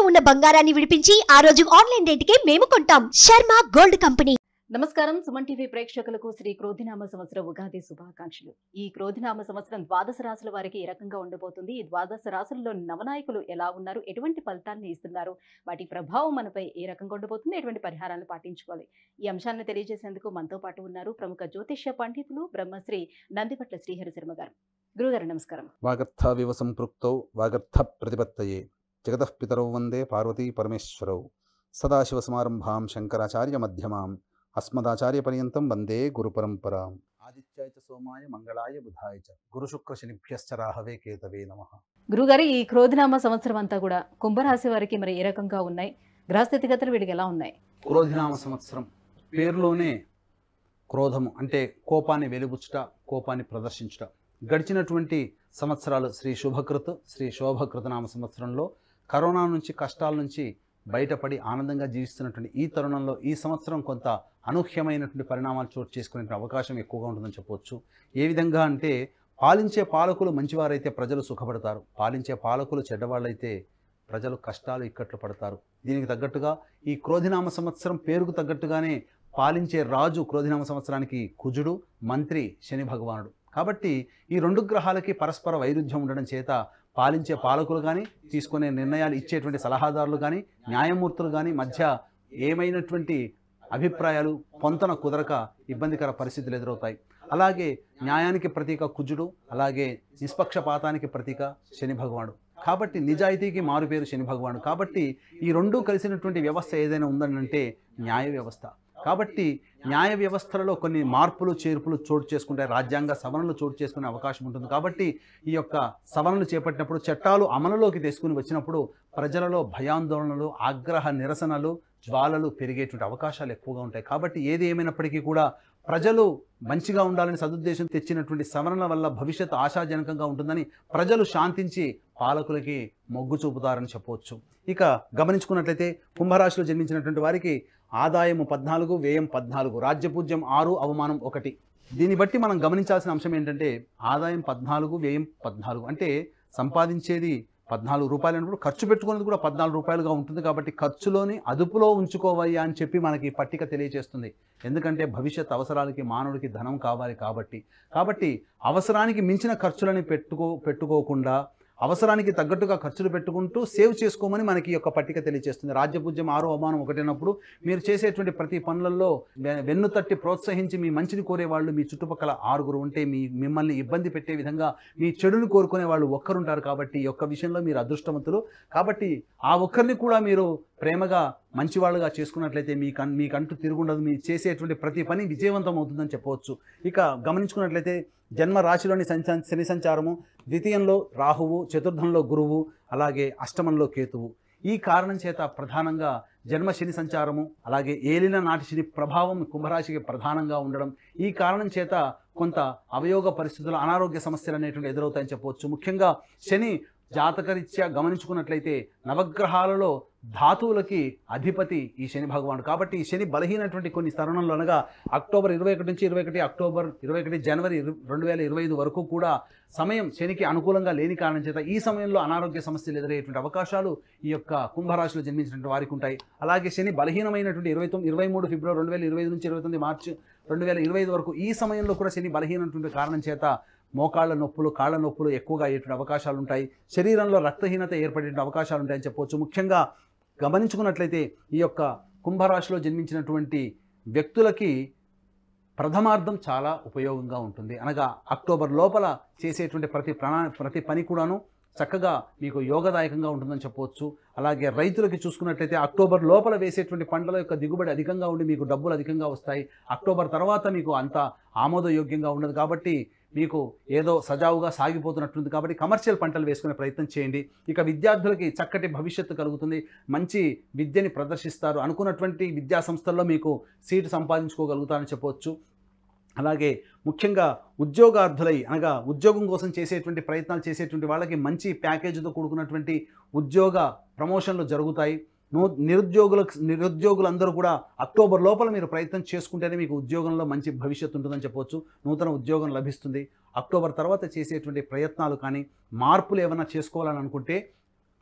ఉన్న బంగారాన్ని విడిపించి ఆ రోజు ఆన్లైన్ రేటుకే మేము కొంటాం. Sharma gold company. నమస్కారం. సుమన్ టీవీ ప్రేక్షకులకు శ్రీ క్రోధినామ సంవత్సర ఉగాది శుభాకాంక్షలు. ఈ క్రోధినామ సంవత్సరం ద్వాదశ రాశుల వారికి ఏ రకంగా ఉండబోతుంది, ఈ ద్వాదశ రాశుల్లో నవనాయకులు ఎలా ఉన్నారు, ఎటువంటి ఫలితాన్ని ఇస్తున్నారు, వాటి ప్రభావం మనపై ఏ రకంగా ఉండబోతుంది, ఎటువంటి పరిహారాలను పాటించుకోవాలి, ఈ అంశాలను తెలియజేసేందుకు మనతో పాటు ఉన్నారు ప్రముఖ జ్యోతిష్య పండితులు బ్రహ్మశ్రీ నందిపట్ల శ్రీహరి శర్మ గారు. గురుగారు నమస్కారం. వాగర్థావివ సంపృక్తౌ వాగర్థ ప్రతిపత్తయే జగతః పితరౌ వందే పార్వతీ పరమేశ్వరౌ సదాశివసమారంభాం శంకరాచార్య మధ్యమాం అస్మదాచార్య పర్యంతం వందే గురు పరంపరాం. ఆదిత్యాయ చ సోమాయ మంగళాయ బుధాయ చ గురు శుక్ర శనిభ్యశ్చ రాహవే కేతవే నమః. గురుగారు, ఈ క్రోధినామ సంవత్సరం అంతా కూడా కుంభరాశి వారికి మరి ఏ రకంగా ఉన్నాయి, గ్రహస్థితిగతులు వీటికి ఎలా ఉన్నాయి? క్రోధినామ సంవత్సరం పేరులోనే క్రోధము అంటే కోపాన్ని వెలిబుచ్చుట, కోపాన్ని ప్రదర్శించుట. గడిచినటువంటి సంవత్సరాలు శ్రీ శుభకృత్ శ్రీ శోభకృతనామ సంవత్సరంలో కరోనా నుంచి, కష్టాల నుంచి బయటపడి ఆనందంగా జీవిస్తున్నటువంటి ఈ తరుణంలో ఈ సంవత్సరం కొంత అనూహ్యమైనటువంటి పరిణామాలు చోటు చేసుకునే అవకాశం ఎక్కువగా ఉంటుందని చెప్పవచ్చు. ఏ విధంగా అంటే, పాలించే పాలకులు మంచివారైతే ప్రజలు సుఖపడతారు, పాలించే పాలకులు చెడ్డవాళ్ళైతే ప్రజలు కష్టాలు ఇక్కట్లు పడతారు. దీనికి తగ్గట్టుగా ఈ క్రోధినామ సంవత్సరం పేరుకు తగ్గట్టుగానే పాలించే రాజు క్రోధినామ సంవత్సరానికి కుజుడు, మంత్రి శని భగవానుడు. కాబట్టి ఈ రెండు గ్రహాలకి పరస్పర వైరుధ్యం ఉండడం చేత పాలించే పాలకులు కానీ, తీసుకునే నిర్ణయాలు ఇచ్చేటువంటి సలహాదారులు కానీ, న్యాయమూర్తులు కానీ మధ్య ఏమైనటువంటి అభిప్రాయాలు పొంతన కుదరక ఇబ్బందికర పరిస్థితులు ఎదురవుతాయి. అలాగే న్యాయానికి ప్రతీక కుజుడు, అలాగే నిష్పక్షపాతానికి ప్రతీక శని భగవానుడు. కాబట్టి నిజాయితీకి మారుపేరు శని భగవానుడు. కాబట్టి ఈ రెండూ కలిసినటువంటి వ్యవస్థ ఏదైనా ఉందనంటే న్యాయ వ్యవస్థ. కాబట్టి న్యాయ వ్యవస్థలలో కొన్ని మార్పులు చేర్పులు చోటు చేసుకుంటాయి, రాజ్యాంగ సవరణలు చోటు చేసుకునే అవకాశం ఉంటుంది. కాబట్టి ఈ యొక్క సవరణలు చేపట్టినప్పుడు, చట్టాలు అమలులోకి తీసుకుని వచ్చినప్పుడు ప్రజలలో భయాందోళనలు, ఆగ్రహ నిరసనలు, జ్వాలలు పెరిగేటువంటి అవకాశాలు ఎక్కువగా ఉంటాయి. కాబట్టి ఏది ఏమైనప్పటికీ కూడా ప్రజలు మంచిగా ఉండాలని సదుద్దేశం తెచ్చినటువంటి సవరణల వల్ల భవిష్యత్తు ఆశాజనకంగా ఉంటుందని ప్రజలు శాంతించి పాలకులకి మొగ్గు చూపుతారని చెప్పవచ్చు. ఇక గమనించుకున్నట్లయితే కుంభరాశిలో జన్మించినటువంటి వారికి ఆదాయము 14, వ్యయం 14, రాజ్యపూజ్యం 6, అవమానం 1. దీన్ని బట్టి మనం గమనించాల్సిన అంశం ఏంటంటే, ఆదాయం 14, వ్యయం 14 అంటే సంపాదించేది 14 రూపాయలు అన్నప్పుడు ఖర్చు పెట్టుకునేది కూడా 14 రూపాయలుగా ఉంటుంది. కాబట్టి ఖర్చులోని అదుపులో ఉంచుకోవయ్యా అని చెప్పి మనకి పట్టిక తెలియజేస్తుంది. ఎందుకంటే భవిష్యత్ అవసరాలకి మానవుడికి ధనం కావాలి కాబట్టి అవసరానికి మించిన ఖర్చులని పెట్టుకోకుండా అవసరానికి తగ్గట్టుగా ఖర్చులు పెట్టుకుంటూ సేవ్ చేసుకోమని మనకి యొక్క పట్టిక తెలియజేస్తుంది. రాజ్యపూజ్యం 6, అవమానం 1 అన్నప్పుడు మీరు చేసేటువంటి ప్రతి పనులలో వెన్ను తట్టి ప్రోత్సహించి మీ మంచిని కోరేవాళ్ళు మీ చుట్టుపక్కల 6 ఉంటే, మిమ్మల్ని ఇబ్బంది పెట్టే విధంగా మీ చెడుని కోరుకునే వాళ్ళు ఒక్కరుంటారు. కాబట్టి ఈ యొక్క విషయంలో మీరు అదృష్టవంతులు. కాబట్టి ఆ ఒక్కరిని కూడా మీరు ప్రేమగా మంచివాళ్ళుగా చేసుకున్నట్లయితే మీకంటూ తిరుగుండదు, మీరు చేసేటువంటి ప్రతి పని విజయవంతం అవుతుందని చెప్పవచ్చు. ఇక గమనించుకున్నట్లయితే జన్మ రాశిలోని శని సంచారము, ద్వితీయంలో రాహువు, చతుర్థంలో గురువు, అలాగే అష్టమంలో కేతువు. ఈ కారణం చేత ప్రధానంగా జన్మ శని సంచారము, అలాగే ఏలిన నాటి శని ప్రభావం కుంభరాశికి ప్రధానంగా ఉండడం, ఈ కారణం చేత కొంత అవయోగ పరిస్థితులు, అనారోగ్య సమస్యలు అనేటువంటి ఎదురవుతాయని చెప్పవచ్చు. ముఖ్యంగా శని జాతకరీత్యా గమనించుకున్నట్లయితే నవగ్రహాలలో ధాతువులకి అధిపతి ఈ శని భగవానుడు. కాబట్టి ఈ శని బలహీనటువంటి కొన్ని తరుణంలో అనగా అక్టోబర్ 21 నుంచి 21 అక్టోబర్ 21 జనవరి 2025 వరకు కూడా సమయం శనికి అనుకూలంగా లేని కారణం చేత ఈ సమయంలో అనారోగ్య సమస్యలు ఎదురయ్యేటువంటి అవకాశాలు ఈ యొక్క కుంభరాశిలో జన్మించినటువంటి వారికి ఉంటాయి. అలాగే శని బలహీనమైనటువంటి 23 ఫిబ్రవరి 2025 నుంచి 29 మార్చి 2025 వరకు ఈ సమయంలో కూడా శని బలహీనటువంటి కారణం చేత మోకాళ్ళ నొప్పులు, కాళ్ళ నొప్పులు ఎక్కువగా అయ్యేటువంటి అవకాశాలు ఉంటాయి. శరీరంలో రక్తహీనత ఏర్పడే అవకాశాలు ఉంటాయని చెప్పవచ్చు. ముఖ్యంగా గమనించుకున్నట్లయితే ఈ యొక్క కుంభరాశిలో జన్మించినటువంటి వ్యక్తులకి ప్రథమార్థం చాలా ఉపయోగంగా ఉంటుంది. అనగా అక్టోబర్ లోపల చేసేటువంటి ప్రతి పని కూడాను చక్కగా మీకు యోగదాయకంగా ఉంటుందని చెప్పవచ్చు. అలాగే రైతులకి చూసుకున్నట్లయితే అక్టోబర్ లోపల వేసేటువంటి పంటల యొక్క దిగుబడి అధికంగా ఉండి మీకు డబ్బులు అధికంగా వస్తాయి. అక్టోబర్ తర్వాత మీకు అంత ఆమోదయోగ్యంగా ఉండదు. కాబట్టి మీకు ఏదో సజావుగా సాగిపోతున్నట్టుంది. కాబట్టి కమర్షియల్ పంటలు వేసుకునే ప్రయత్నం చేయండి. ఇక విద్యార్థులకి చక్కటి భవిష్యత్తు కలుగుతుంది, మంచి విద్యని ప్రదర్శిస్తారు, అనుకున్నటువంటి విద్యా సంస్థల్లో మీకు సీటు సంపాదించుకోగలుగుతారని చెప్పవచ్చు. అలాగే ముఖ్యంగా ఉద్యోగార్థులై అనగా ఉద్యోగం కోసం చేసేటువంటి ప్రయత్నాలు చేసేటువంటి వాళ్ళకి మంచి ప్యాకేజీతో కూడుకున్నటువంటి ఉద్యోగ ప్రమోషన్లు జరుగుతాయి. నిరుద్యోగులందరూ కూడా అక్టోబర్ లోపల మీరు ప్రయత్నం చేసుకుంటేనే మీకు ఉద్యోగంలో మంచి భవిష్యత్తు ఉంటుందని చెప్పవచ్చు. నూతన ఉద్యోగం లభిస్తుంది. అక్టోబర్ తర్వాత చేసేటువంటి ప్రయత్నాలు కానీ మార్పులు ఏమైనా చేసుకోవాలని అనుకుంటే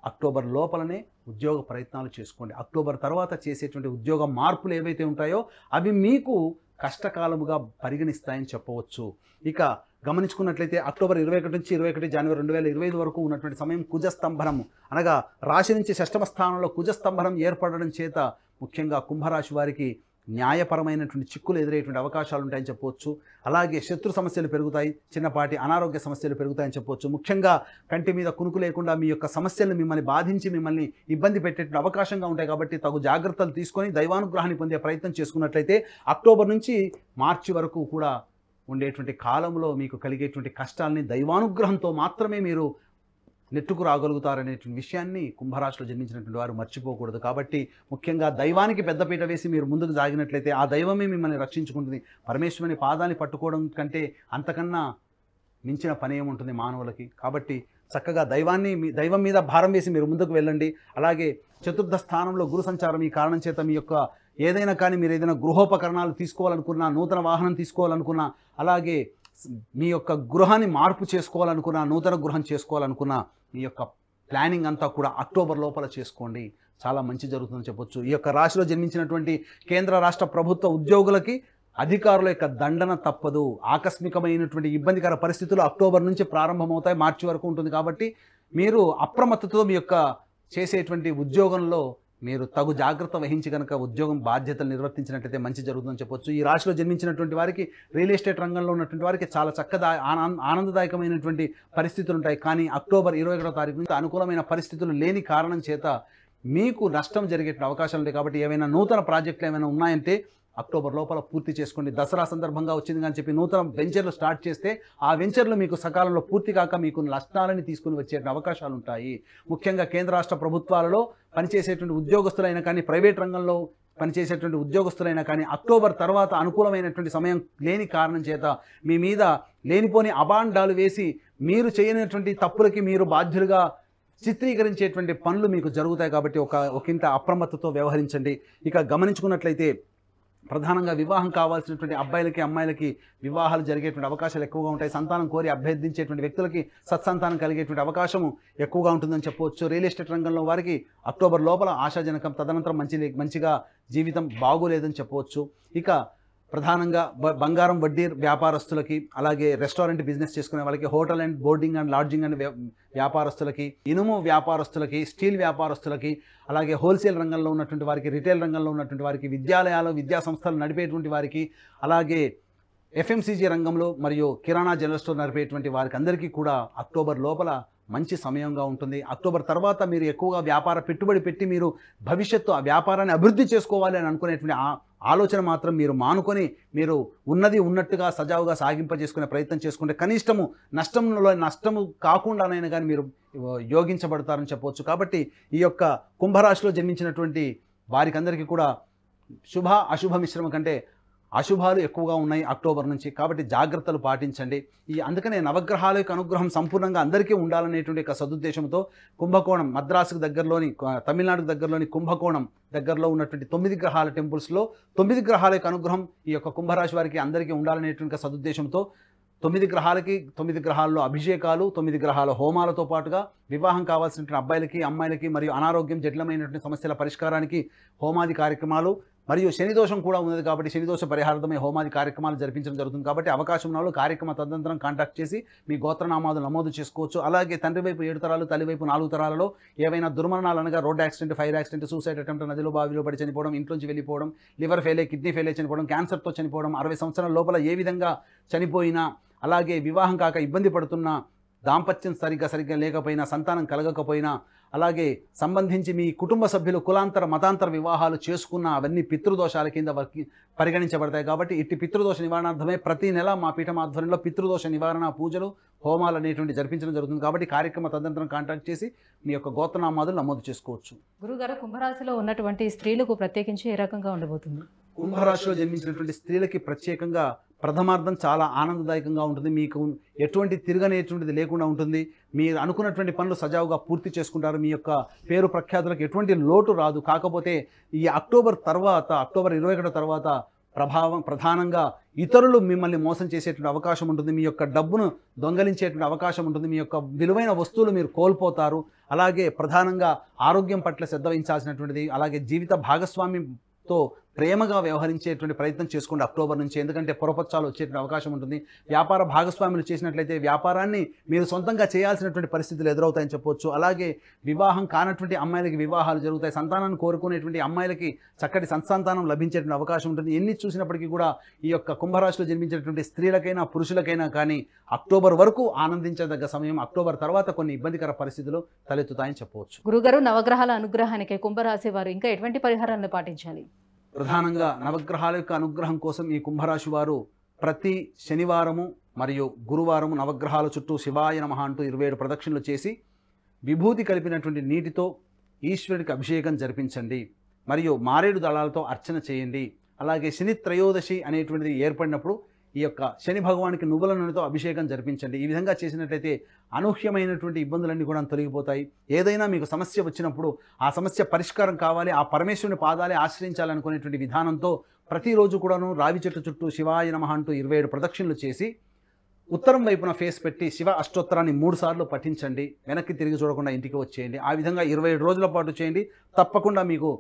అక్టోబర్ లోపలనే ఉద్యోగ ప్రయత్నాలు చేసుకోండి. అక్టోబర్ తర్వాత చేసేటువంటి ఉద్యోగ మార్పులు ఏవైతే ఉంటాయో అవి మీకు కష్టకాలముగా పరిగణిస్తాయని చెప్పవచ్చు. ఇక గమనించుకున్నట్లయితే అక్టోబర్ 21 నుంచి 21 జనవరి 2025 వరకు ఉన్నటువంటి సమయం కుజస్తంభనము, అనగా రాశి నుంచి షష్టమ స్థానంలో కుజస్తంభనం ఏర్పడడం చేత ముఖ్యంగా కుంభరాశి వారికి న్యాయపరమైనటువంటి చిక్కులు ఎదురయ్యేటువంటి అవకాశాలు ఉంటాయని చెప్పవచ్చు. అలాగే శత్రు సమస్యలు పెరుగుతాయి, చిన్నపాటి అనారోగ్య సమస్యలు పెరుగుతాయని చెప్పవచ్చు. ముఖ్యంగా కంటి మీద కునుకు లేకుండా మీ యొక్క సమస్యలను మిమ్మల్ని బాధించి మిమ్మల్ని ఇబ్బంది పెట్టేటువంటి అవకాశంగా ఉంటాయి. కాబట్టి తగు జాగ్రత్తలు తీసుకొని దైవానుగ్రహాన్ని పొందే ప్రయత్నం చేసుకున్నట్లయితే అక్టోబర్ నుంచి మార్చి వరకు కూడా ఉండేటువంటి కాలంలో మీకు కలిగేటువంటి కష్టాలని దైవానుగ్రహంతో మాత్రమే మీరు నెట్టుకు రాగలుగుతారనేటువంటి విషయాన్ని కుంభరాశిలో జన్మించినటువంటి వారు మర్చిపోకూడదు. కాబట్టి ముఖ్యంగా దైవానికి పెద్దపీట వేసి మీరు ముందుకు సాగినట్లయితే ఆ దైవమే మిమ్మల్ని రక్షించుకుంటుంది. పరమేశ్వరుని పాదాన్ని పట్టుకోవడం కంటే అంతకన్నా మించిన పని ఏముంటుంది మానవులకి. కాబట్టి చక్కగా దైవం మీద భారం వేసి మీరు ముందుకు వెళ్ళండి. అలాగే చతుర్థ స్థానంలో గురు సంచారం ఈ కారణం చేత మీ యొక్క ఏదైనా కానీ మీరు ఏదైనా గృహోపకరణాలు తీసుకోవాలనుకున్నా, నూతన వాహనం తీసుకోవాలనుకున్నా, అలాగే మీ యొక్క గృహాన్ని మార్పు చేసుకోవాలనుకున్నా, నూతన గృహం చేసుకోవాలనుకున్నా మీ యొక్క ప్లానింగ్ అంతా కూడా అక్టోబర్ లోపల చేసుకోండి. చాలా మంచి జరుగుతుందని చెప్పొచ్చు. ఈ యొక్క రాశిలో జన్మించినటువంటి కేంద్ర రాష్ట్ర ప్రభుత్వ ఉద్యోగులకి అధికారుల యొక్క దండన తప్పదు. ఆకస్మికమైనటువంటి ఇబ్బందికర పరిస్థితులు అక్టోబర్ నుంచి ప్రారంభమవుతాయి, మార్చి వరకు ఉంటుంది. కాబట్టి మీరు అప్రమత్తతో మీ యొక్క చేసేటువంటి ఉద్యోగంలో మీరు తగు జాగ్రత్త వహించి కనుక ఉద్యోగం బాధ్యతలు నిర్వర్తించినట్లయితే మంచి జరుగుతుందని చెప్పొచ్చు. ఈ రాశిలో జన్మించినటువంటి వారికి రియల్ ఎస్టేట్ రంగంలో ఉన్నటువంటి వారికి చాలా చక్కగా ఆనందదాయకమైనటువంటి పరిస్థితులు ఉంటాయి. కానీ అక్టోబర్ 21వ తారీఖు నుంచి అనుకూలమైన పరిస్థితులు లేని కారణం చేత మీకు నష్టం జరిగే అవకాశాలు ఉంటాయి. కాబట్టి ఏమైనా నూతన ప్రాజెక్టులు ఏమైనా ఉన్నాయంటే అక్టోబర్ లోపల పూర్తి చేసుకోండి. దసరా సందర్భంగా వచ్చింది కానీ చెప్పి నూతన వెంచర్లు స్టార్ట్ చేస్తే ఆ వెంచర్లు మీకు సకాలంలో పూర్తి కాక మీకు నష్టాలని తీసుకుని వచ్చే అవకాశాలు ఉంటాయి. ముఖ్యంగా కేంద్ర రాష్ట్ర ప్రభుత్వాలలో పనిచేసేటువంటి ఉద్యోగస్తులైనా కానీ, ప్రైవేట్ రంగంలో పనిచేసేటువంటి ఉద్యోగస్తులైనా కానీ అక్టోబర్ తర్వాత అనుకూలమైనటువంటి సమయం లేని కారణం చేత మీ మీద లేనిపోని అబాండాలు వేసి మీరు చేయనటువంటి తప్పులకి మీరు బాధ్యులుగా చిత్రీకరించేటువంటి పనులు మీకు జరుగుతాయి. కాబట్టి ఒకంత అప్రమత్తతో వ్యవహరించండి. ఇక గమనించుకున్నట్లయితే ప్రధానంగా వివాహం కావాల్సినటువంటి అబ్బాయిలకి అమ్మాయిలకి వివాహాలు జరిగేటువంటి అవకాశాలు ఎక్కువగా ఉంటాయి. సంతానం కోరి అభ్యర్థించేటువంటి వ్యక్తులకి సత్సంతానం కలిగేటువంటి అవకాశం ఎక్కువగా ఉంటుందని చెప్పవచ్చు. రియల్ ఎస్టేట్ రంగంలో వారికి అక్టోబర్ లోపల ఆశాజనకం, తదనంతరం మంచిగా జీవితం బాగోలేదని చెప్పవచ్చు. ఇక ప్రధానంగా బంగారం వడ్డీ వ్యాపారస్తులకి, అలాగే రెస్టారెంట్ బిజినెస్ చేసుకునే వాళ్ళకి, hotel and boarding and lodging and వ్యాపారస్తులకి, ఇనుము వ్యాపారస్తులకి, స్టీల్ వ్యాపారస్తులకి, అలాగే హోల్సేల్ రంగంలో ఉన్నటువంటి వారికి, రిటైల్ రంగంలో ఉన్నటువంటి వారికి, విద్యాలయాలు విద్యా సంస్థలు నడిపేటువంటి వారికి, అలాగే ఎఫ్ఎంసీజీ రంగంలో మరియు కిరాణా జనరల్ స్టోర్ నడిపేటువంటి వారికి అందరికీ కూడా అక్టోబర్ లోపల మంచి సమయంగా ఉంటుంది. అక్టోబర్ తర్వాత మీరు ఎక్కువగా వ్యాపార పెట్టుబడి పెట్టి మీరు భవిష్యత్తు ఆ వ్యాపారాన్ని అభివృద్ధి చేసుకోవాలి అని అనుకునేటువంటి ఆలోచన మాత్రం మీరు మానుకొని మీరు ఉన్నది ఉన్నట్టుగా సజావుగా సాగింపజేసుకునే ప్రయత్నం చేసుకుంటే కనిష్టము నష్టము కాకుండానైనా కానీ మీరు యోగించబడతారని చెప్పవచ్చు. కాబట్టి ఈ యొక్క కుంభరాశిలో జన్మించినటువంటి వారికి అందరికీ కూడా శుభ అశుభ మిశ్రమం కంటే అశుభాలు ఎక్కువగా ఉన్నాయి అక్టోబర్ నుంచి. కాబట్టి జాగ్రత్తలు పాటించండి. అందుకనే నవగ్రహాల యొక్క అనుగ్రహం సంపూర్ణంగా అందరికీ ఉండాలనేటువంటి ఒక సదుద్దేశంతో కుంభకోణం, మద్రాసుకు దగ్గరలోని, తమిళనాడుకు దగ్గరలోని కుంభకోణం దగ్గరలో ఉన్నటువంటి 9 గ్రహాల టెంపుల్స్లో 9 గ్రహాల యొక్క అనుగ్రహం ఈ యొక్క కుంభరాశి వారికి అందరికీ ఉండాలనేటువంటి సదుద్దేశంతో 9 గ్రహాలకి 9 గ్రహాల్లో అభిషేకాలు, 9 గ్రహాల హోమాలతో పాటుగా వివాహం కావాల్సినటువంటి అబ్బాయిలకి అమ్మాయిలకి మరియు అనారోగ్యం జటిలమైనటువంటి సమస్యల పరిష్కారానికి హోమాది కార్యక్రమాలు, మరియు శని దోషం కూడా ఉన్నది కాబట్టి శని దోష పరిహారార్థమై హోమాది కార్యక్రమాలు జరిపించడం జరుగుతుంది. కాబట్టి అవకాశం ఉన్న వాళ్ళు కార్యక్రమ తదనంతరం కాంటాక్ట్ చేసి మీ గోత్రనామాలు నమోదు చేసుకోవచ్చు. అలాగే తండ్రి వైపు 7 తరాలు, తల్లి వైపు 4 తరాలలో ఏవైనా దుర్మరణాలు అనగా road accident, fire accident, suicide attempt, నదిలో బావిలో పడి చనిపోవడం, ఇంట్లోంచి వెళ్ళిపోవడం, లివర్ ఫెయిల్ అయ్యి కిడ్నీ ఫెయిల్ అయ్యి చనిపోవడం, క్యాన్సర్తో చనిపోవడం, 60 సంవత్సరాల లోపల ఏ విధంగా చనిపోయినా, అలాగే వివాహం కాక ఇబ్బంది పడుతున్న, దాంపత్యం సరిగ్గా లేకపోయినా, సంతానం కలగకపోయినా, అలాగే సంబంధించి మీ కుటుంబ సభ్యులు కులాంతర మతాంతర వివాహాలు చేసుకున్న అవన్నీ పితృదోషాల కింద పరిగణించబడతాయి. కాబట్టి ఇట్టి పితృదోష నివారణార్థమే ప్రతి నెల మా పీఠం ఆధ్వర్యంలో పితృదోష నివారణ పూజలు, హోమాలు అనేటువంటి జరిపించడం జరుగుతుంది. కాబట్టి కార్యక్రమ తదనంతరం కాంటాక్ట్ చేసి మీ యొక్క గోత్రనామాదులు నమోదు చేసుకోవచ్చు. గురుగారు, కుంభరాశిలో ఉన్నటువంటి స్త్రీలకు ప్రత్యేకించి ఏ రకంగా ఉండబోతుంది? కుంభరాశిలో జన్మించినటువంటి స్త్రీలకి ప్రత్యేకంగా ప్రథమార్థం చాలా ఆనందదాయకంగా ఉంటుంది. మీకు ఎటువంటి తిరగనేటువంటిది లేకుండా ఉంటుంది. మీరు అనుకున్నటువంటి పనులు సజావుగా పూర్తి చేసుకుంటారు. మీ యొక్క పేరు ప్రఖ్యాతులకు ఎటువంటి లోటు రాదు. కాకపోతే ఈ అక్టోబర్ 21 తర్వాత ప్రధానంగా ఇతరులు మిమ్మల్ని మోసం చేసేటువంటి అవకాశం ఉంటుంది. మీ యొక్క డబ్బును దొంగలించేటువంటి అవకాశం ఉంటుంది. మీ యొక్క విలువైన వస్తువులు మీరు కోల్పోతారు. అలాగే ప్రధానంగా ఆరోగ్యం పట్ల శ్రద్ధ వహించాల్సినటువంటిది. అలాగే జీవిత భాగస్వామితో ప్రేమగా వ్యవహరించేటువంటి ప్రయత్నం చేసుకోండి అక్టోబర్ నుంచి. ఎందుకంటే పొరపచ్చాలు వచ్చేటువంటి అవకాశం ఉంటుంది. వ్యాపార భాగస్వాములు చేసినట్లయితే వ్యాపారాన్ని మీరు సొంతంగా చేయాల్సినటువంటి పరిస్థితులు ఎదురవుతాయని చెప్పొచ్చు. అలాగే వివాహం కానటువంటి అమ్మాయిలకి వివాహాలు జరుగుతాయి. సంతానాన్ని కోరుకునేటువంటి అమ్మాయిలకి చక్కటి సంతానం లభించేటువంటి అవకాశం ఉంటుంది. ఎన్ని చూసినప్పటికీ కూడా ఈ యొక్క కుంభరాశిలో జన్మించినటువంటి స్త్రీలకైనా పురుషులకైనా కానీ అక్టోబర్ వరకు ఆనందించదగ్గ సమయం. అక్టోబర్ తర్వాత కొన్ని ఇబ్బందికర పరిస్థితులు తలెత్తుతాయని చెప్పవచ్చు. గురుగారు, నవగ్రహాల అనుగ్రహానికి కుంభరాశి వారు ఇంకా ఎటువంటి పరిహారాలను పాటించాలి? ప్రధానంగా నవగ్రహాల యొక్క అనుగ్రహం కోసం ఈ కుంభరాశి వారు ప్రతి శనివారము మరియు గురువారము నవగ్రహాల చుట్టూ శివాయ నమః అంటూ 27 ప్రదక్షిణలు చేసి విభూతి కలిపినటువంటి నీటితో ఈశ్వరుడికి అభిషేకం జరిపించండి. మరియు మారేడు దళాలతో అర్చన చేయండి. అలాగే శని త్రయోదశి అనేటువంటిది ఏర్పడినప్పుడు ఈ యొక్క శని భగవానికి నువ్వుల నూనెతో అభిషేకం జరిపించండి. ఈ విధంగా చేసినట్లయితే అనూహ్యమైనటువంటి ఇబ్బందులన్నీ కూడా తొలగిపోతాయి. ఏదైనా మీకు సమస్య వచ్చినప్పుడు ఆ సమస్య పరిష్కారం కావాలి, ఆ పరమేశ్వరుని పాదాలే ఆశ్రయించాలనుకునేటువంటి విధానంతో ప్రతిరోజు కూడాను రావి చెట్టు చుట్టూ శివాయ నమః అంటూ 27 ప్రదక్షిణలు చేసి ఉత్తరం వైపున ఫేస్ పెట్టి శివ అష్టోత్తరాన్ని 3 సార్లు పఠించండి. వెనక్కి తిరిగి చూడకుండా ఇంటికి వచ్చేయండి. ఆ విధంగా 27 రోజుల పాటు చేయండి. తప్పకుండా మీకు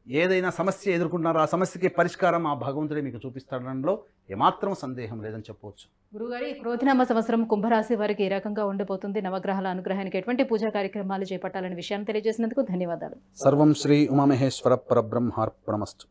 ఏదైనా సమస్య ఎదుర్కొంటున్నారో ఆ సమస్యకి పరిష్కారం ఆ భగవంతుడే మీకు చూపిస్తాడనలో ఏమాత్రం సందేహం లేదని చెప్పవచ్చు. గురుగారు, ఈ క్రోధినామ సంవత్సరం కుంభరాశి వారికి ఏ రకంగా ఉండబోతుంది? నవగ్రహాల అనుగ్రహానికి ఎటువంటి పూజా కార్యక్రమాలు చేపట్టాలనే విషయాన్ని తెలియజేసినందుకు ధన్యవాదాలు. సర్వం శ్రీ ఉమామహేశ్వర పరబ్రహ్మార్పణమస్తు.